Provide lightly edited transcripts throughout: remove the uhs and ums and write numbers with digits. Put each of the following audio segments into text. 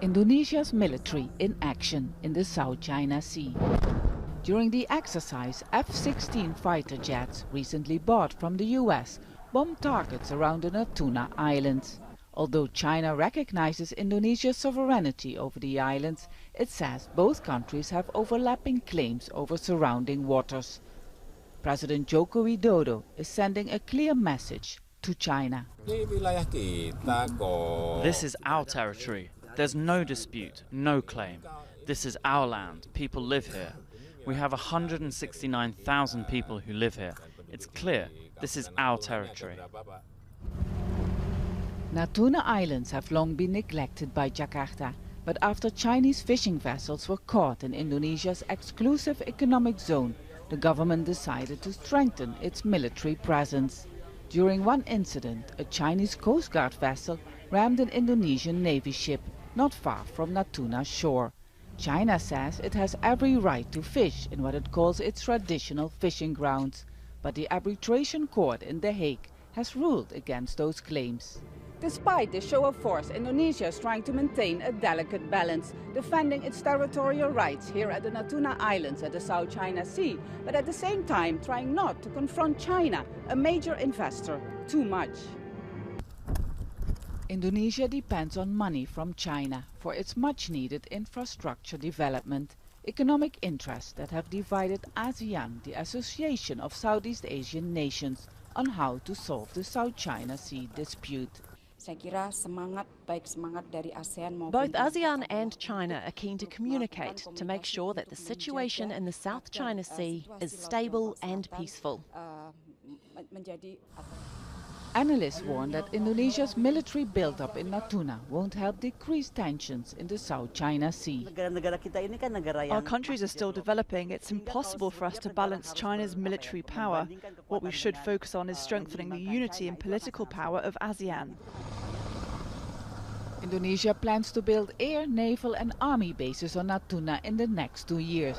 Indonesia's military in action in the South China Sea. During the exercise, F-16 fighter jets recently bought from the US bombed targets around the Natuna Islands. Although China recognizes Indonesia's sovereignty over the islands, it says both countries have overlapping claims over surrounding waters. President Joko Widodo is sending a clear message to China. This is our territory. There's no dispute, no claim. This is our land. People live here. We have 169,000 people who live here. It's clear this is our territory. Natuna Islands have long been neglected by Jakarta, but after Chinese fishing vessels were caught in Indonesia's exclusive economic zone, the government decided to strengthen its military presence. During one incident, a Chinese Coast Guard vessel rammed an Indonesian Navy ship not far from Natuna's shore. China says it has every right to fish in what it calls its traditional fishing grounds, but the arbitration court in The Hague has ruled against those claims. Despite this show of force, Indonesia is trying to maintain a delicate balance, defending its territorial rights here at the Natuna Islands at the South China Sea, but at the same time trying not to confront China, a major investor, too much. Indonesia depends on money from China for its much-needed infrastructure development. Economic interests that have divided ASEAN, the Association of Southeast Asian Nations, on how to solve the South China Sea dispute. Both ASEAN and China are keen to communicate to make sure that the situation in the South China Sea is stable and peaceful. Analysts warn that Indonesia's military build-up in Natuna won't help decrease tensions in the South China Sea. Our countries are still developing. It's impossible for us to balance China's military power. What we should focus on is strengthening the unity and political power of ASEAN. Indonesia plans to build air, naval and army bases on Natuna in the next 2 years.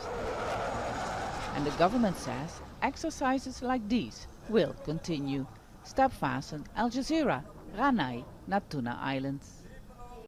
And the government says exercises like these will continue. Step Fasten, Al Jazeera, Ranai, Natuna Islands.